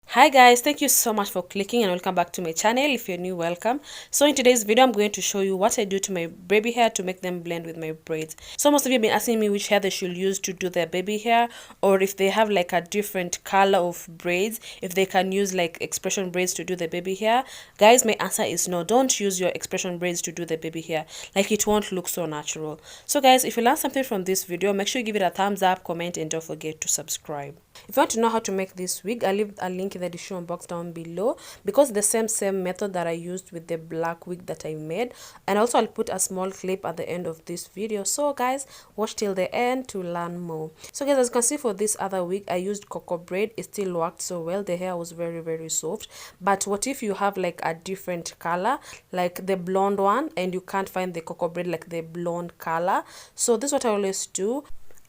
Hi guys, thank you so much for clicking and welcome back to my channel. If you're new, welcome. So in today's video I'm going to show you what I do to my baby hair to make them blend with my braids. So most of you have been asking me which hair they should use to do their baby hair, or if they have like a different color of braids, if they can use like expression braids to do their baby hair. Guys, my answer is no. Don't use your expression braids to do the baby hair. Like, it won't look so natural. So guys, if you learned something from this video, make sure you give it a thumbs up, comment, and don't forget to subscribe. If you want to know how to make this wig, I'll leave a link in the description box down below, because the same method that I used with the black wig that I made. And also I'll put a small clip at the end of this video, so guys, watch till the end to learn more. So guys, as you can see, for this other wig I used cocoa braid. It still worked so well. The hair was very soft. But what if you have like a different color, like the blonde one, and you can't find the cocoa braid, like the blonde color? So this is what I always do.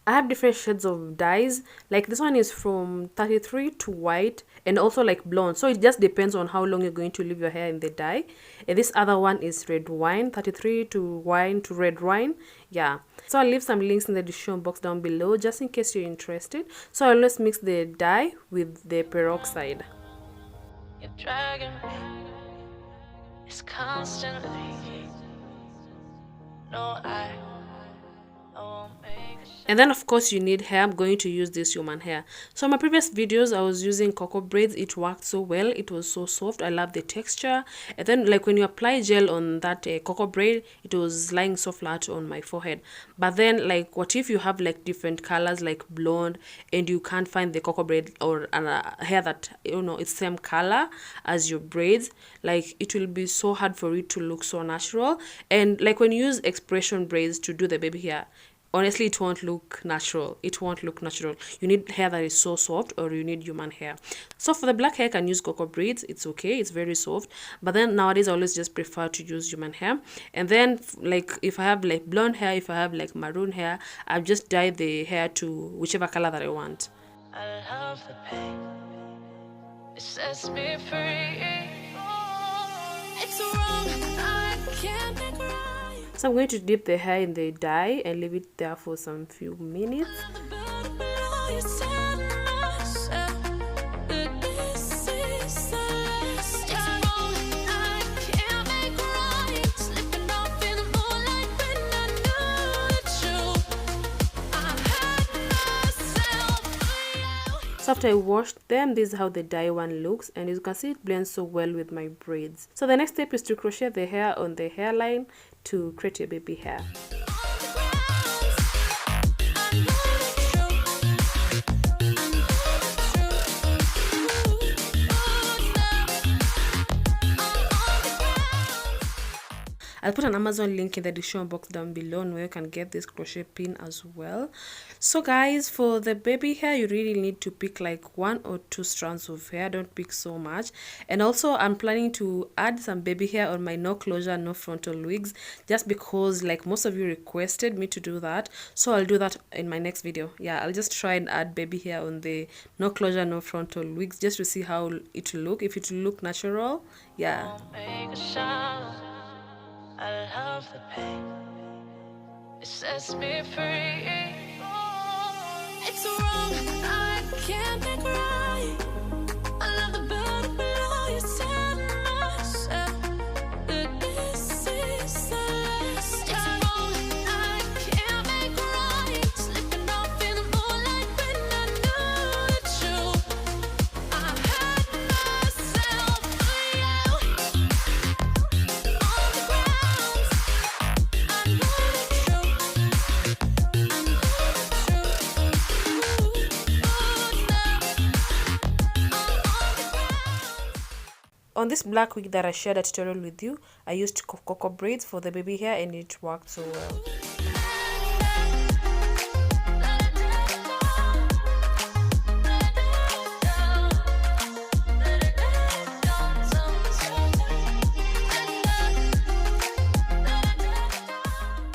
I have different shades of dyes. Like this one is from 33 to white and also like blonde. So it just depends on how long you're going to leave your hair in the dye. And this other one is red wine, 33 to wine to red wine. Yeah. So I'll leave some links in the description box down below just in case you're interested. So I always mix the dye with the peroxide. You're dragging me. It's constantly. No, and then of course you need hair. I'm going to use this human hair. So in my previous videos I was using cocoa braids. It worked so well. It was so soft. I love the texture. And then like when you apply gel on that cocoa braid, it was lying so flat on my forehead. But then like, what if you have like different colors like blonde and you can't find the cocoa braid or hair that, you know, it's same color as your braids? Like, it will be so hard for it to look so natural. And like when you use expression braids to do the baby hair, honestly, it won't look natural. It won't look natural. You need hair that is so soft, or you need human hair. So for the black hair, I can use cocoa braids. It's okay. It's very soft. But then nowadays, I always just prefer to use human hair. And then like if I have like blonde hair, if I have like maroon hair, I'll just dye the hair to whichever color that I want. I love the pain. It sets me free. It's wrong. I can't make right. So I'm going to dip the hair in the dye and leave it there for some few minutes. So after I washed them, this is how the dye one looks, and as you can see, it blends so well with my braids. So the next step is to crochet the hair on the hairline to create your baby hair. I'll put an Amazon link in the description box down below where you can get this crochet pin as well. So guys, for the baby hair, you really need to pick like 1 or 2 strands of hair. Don't pick so much. And also I'm planning to add some baby hair on my no closure, no frontal wigs, just because like most of you requested me to do that. So I'll do that in my next video. Yeah, I'll just try and add baby hair on the no closure, no frontal wigs just to see how it will look, if it will look natural. Yeah. I love the pain. It sets me free. It's wrong. I can't make right. I love the bird below you said myself. But this is the last. It's wrong. I can't make right. Slipping off in the moonlight when I knew it's true. I had myself for you. On the ground. On this black wig that I shared a tutorial with you, I used cocoa braids for the baby hair and it worked so well.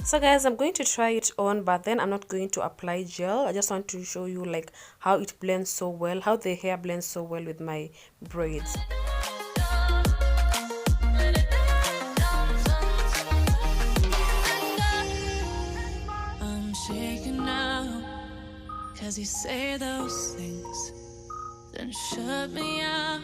So guys, I'm going to try it on, but then I'm not going to apply gel. I just want to show you like how it blends so well, how the hair blends so well with my braids. I'm shaking now, 'cause you say those things then shut me out.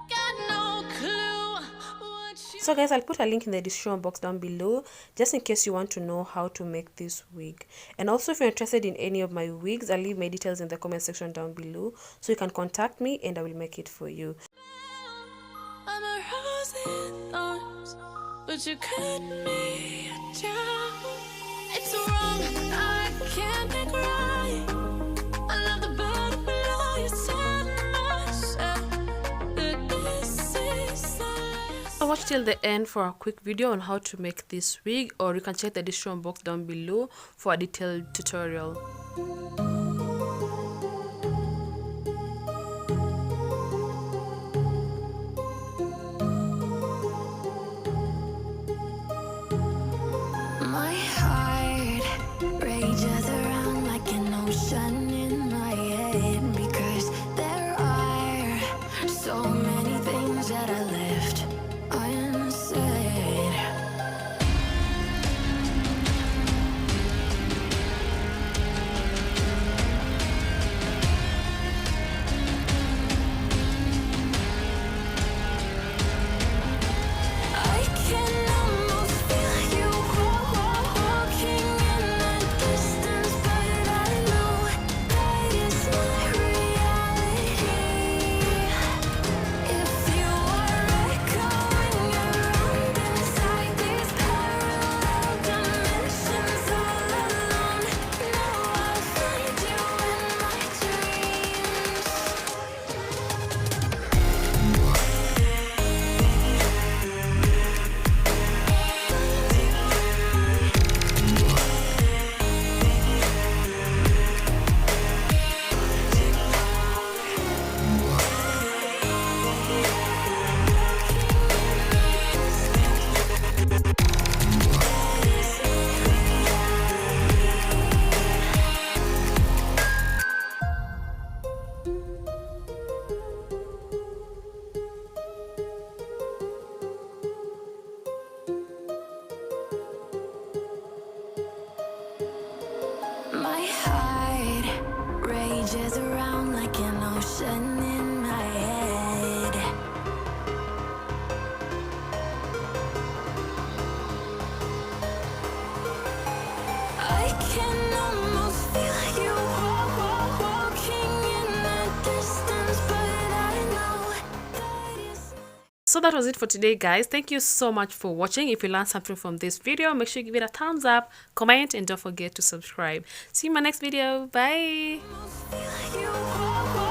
Got no clue what you... So guys, I'll put a link in the description box down below just in case you want to know how to make this wig. And also if you're interested in any of my wigs, I'll leave my details in the comment section down below so you can contact me and I will make it for you. I'm a rose in thorns, but you cut me down. It's wrong, I can't make right. I love the bottom below. You said myself that this is the last. So watch till the end for a quick video on how to make this wig, or you can check the description box down below for a detailed tutorial. My heart rages around like an ocean in my head, because there are so many things that I left unsaid. I can almost feel you walking in the distance, but I know that is not reality. If you are echoing around inside these parallel dimensions all alone, know I'll find you in my dreams. My heart rages around like an ocean in my head. I can almost feel you walking in the distance, but I know that is not... So that was it for today guys. Thank you so much for watching. If you learned something from this video, make sure you give it a thumbs up, comment, and don't forget to subscribe. See you in my next video. Bye. Feel you